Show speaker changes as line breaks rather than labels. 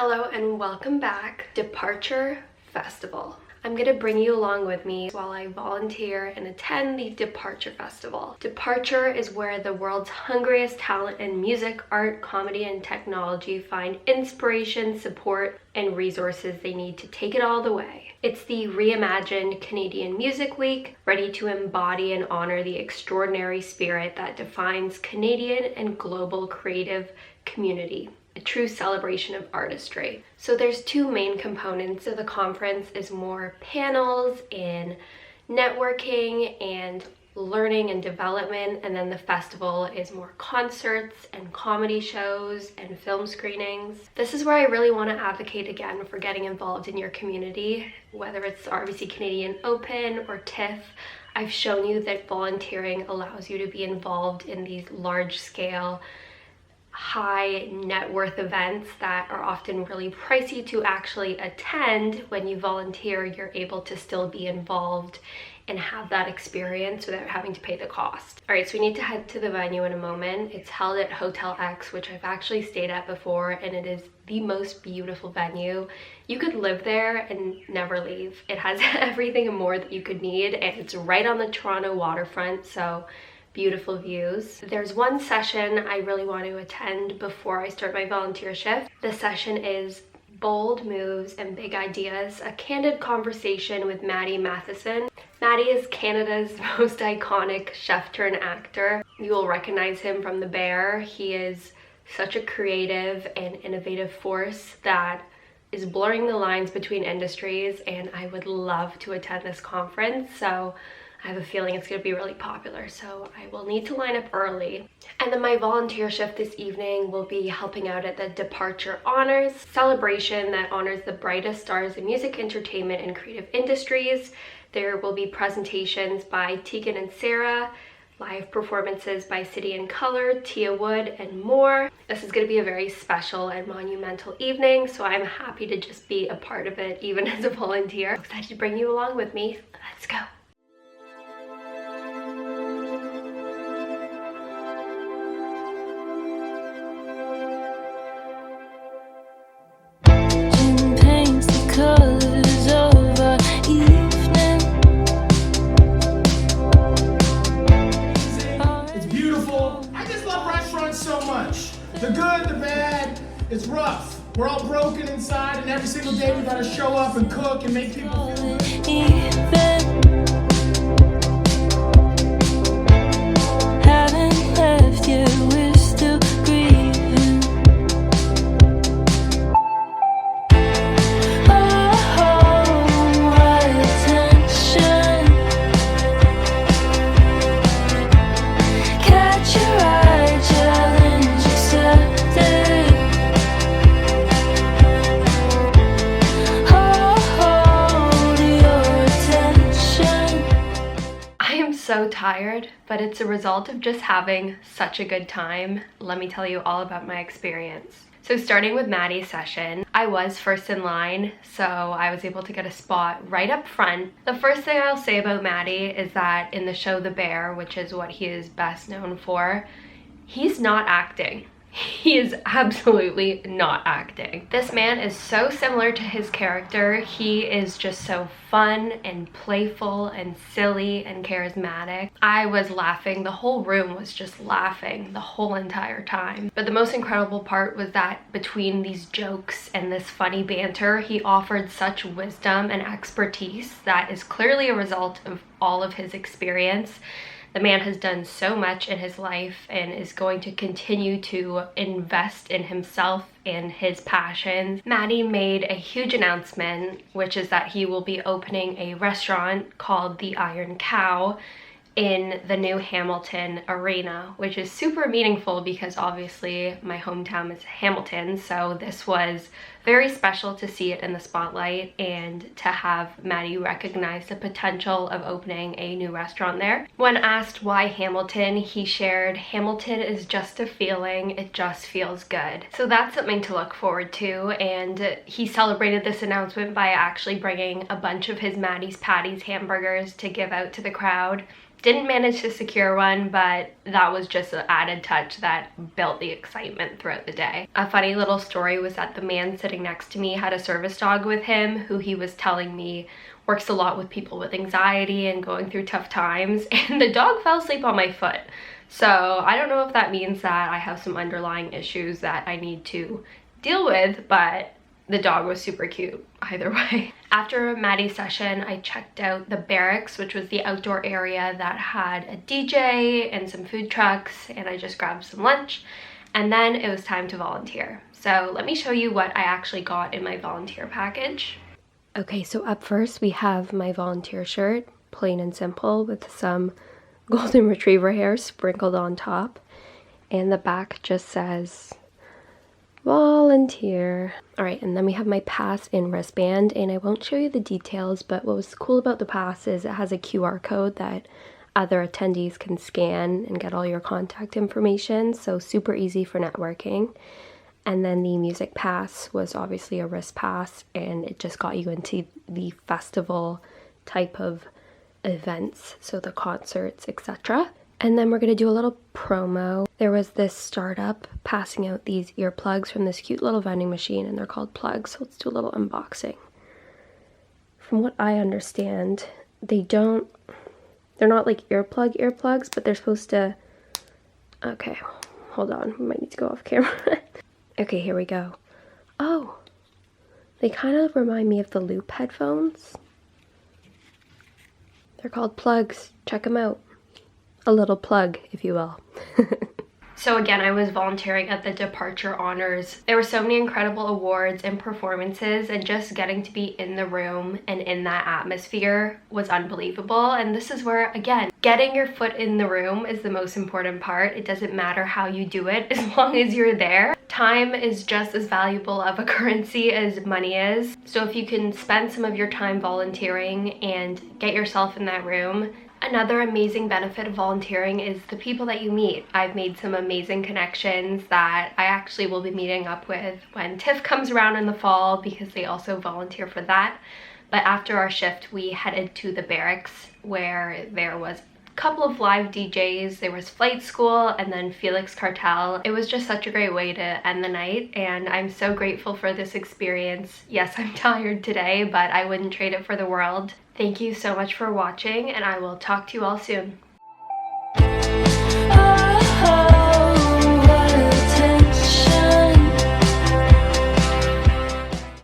Hello and welcome back. Departure Festival. I'm gonna bring you along with me while I volunteer and attend the Departure Festival. Departure is where the world's hungriest talent in music, art, comedy, and technology find inspiration, support, and resources they need to take it all the way. It's the reimagined Canadian Music Week, ready to embody and honor the extraordinary spirit that defines Canadian and global creative community. A true celebration of artistry. So there's two main components. So the conference is more panels and networking and learning and development, and then the festival is more concerts and comedy shows and film screenings. This is where I really want to advocate again for getting involved in your community, whether it's RBC Canadian Open or TIFF. I've shown you that volunteering allows you to be involved in these large scale high net worth events that are often really pricey to actually attend. When you volunteer, you're able to still be involved and have that experience without having to pay the cost. All right, so we need to head to the venue in a moment. It's held at Hotel X, which I've actually stayed at before, and it is the most beautiful venue. You could live there and never leave. It has everything and more that you could need, and it's right on the Toronto waterfront, so beautiful views. There's one session I really want to attend before I start my volunteer shift. The session is Bold Moves and Big Ideas, a candid conversation with Maddie Matheson. Maddie is Canada's most iconic chef turned actor. You will recognize him from The Bear. He is such a creative and innovative force that is blurring the lines between industries, and I would love to attend this conference. So I have a feeling it's going to be really popular, so I will need to line up early. And then my volunteer shift this evening will be helping out at the Departure Honors celebration that honors the brightest stars in music, entertainment, and creative industries. There will be presentations by Tegan and Sarah, live performances by City and Color, Tia Wood, and more. This is going to be a very special and monumental evening, so I'm happy to just be a part of it, even as a volunteer. I'm excited to bring you along with me. Let's go.
The good, the bad, it's rough. We're all broken inside, and every single day we gotta show up and cook and make people feel
haven't left yet, we're still grieving. Oh, my attention. Catch your eye, challenge accepted. Hold your attention.
I am so tired, but it's a result of just having such a good time. Let me tell you all about my experience. So starting with Maddie's session, I was first in line, so I was able to get a spot right up front. The first thing I'll say about Maddie is that in the show The Bear, which is what he is best known for, he's not acting. He is absolutely not acting. This man is so similar to his character. He is just so fun and playful and silly and charismatic. I was laughing. The whole room was just laughing the whole entire time. But the most incredible part was that between these jokes and this funny banter, he offered such wisdom and expertise that is clearly a result of all of his experience. The man has done so much in his life and is going to continue to invest in himself and his passions. Maddie made a huge announcement, which is that he will be opening a restaurant called the Iron Cow in the new Hamilton Arena, which is super meaningful because obviously my hometown is Hamilton, so this was very special to see it in the spotlight and to have Maddie recognize the potential of opening a new restaurant there. When asked why Hamilton, he shared, "Hamilton is just a feeling, it just feels good." So that's something to look forward to, and he celebrated this announcement by actually bringing a bunch of his Maddie's Patties hamburgers to give out to the crowd. Didn't manage to secure one, but that was just an added touch that built the excitement throughout the day. A funny little story was that the man sitting next to me had a service dog with him who he was telling me works a lot with people with anxiety and going through tough times, and the dog fell asleep on my foot. So I don't know if that means that I have some underlying issues that I need to deal with, but the dog was super cute either way. After Maddie's session, I checked out the barracks, which was the outdoor area that had a DJ and some food trucks, and I just grabbed some lunch, and then it was time to volunteer. So let me show you what I actually got in my volunteer package. Okay, so up first we have my volunteer shirt, plain and simple, with some golden retriever hair sprinkled on top, and the back just says volunteer. All right, and then we have my pass and wristband, and I won't show you the details, but what was cool about the pass is it has a QR code that other attendees can scan and get all your contact information, so super easy for networking. And then the music pass was obviously a wrist pass, and it just got you into the festival type of events, so the concerts, etc. And then we're going to do a little promo. There was this startup passing out these earplugs from this cute little vending machine, and they're called plugs, so let's do a little unboxing. From what I understand, they're not like earplugs, but they're supposed to, okay, hold on, we might need to go off camera. Okay, here we go. Oh, they kind of remind me of the Loop headphones. They're called plugs. Check them out. A little plug, if you will. So again, I was volunteering at the Departure Honors. There were so many incredible awards and performances, and just getting to be in the room and in that atmosphere was unbelievable. And this is where, again, getting your foot in the room is the most important part. It doesn't matter how you do it, as long as you're there. Time is just as valuable of a currency as money is. So if you can spend some of your time volunteering and get yourself in that room. Another amazing benefit of volunteering is the people that you meet. I've made some amazing connections that I actually will be meeting up with when TIFF comes around in the fall, because they also volunteer for that. But after our shift, we headed to the barracks, where there was a couple of live DJs. There was Flight School and then Felix Cartel. It was just such a great way to end the night, and I'm so grateful for this experience. Yes, I'm tired today, but I wouldn't trade it for the world. Thank you so much for watching, and I will talk to you all soon.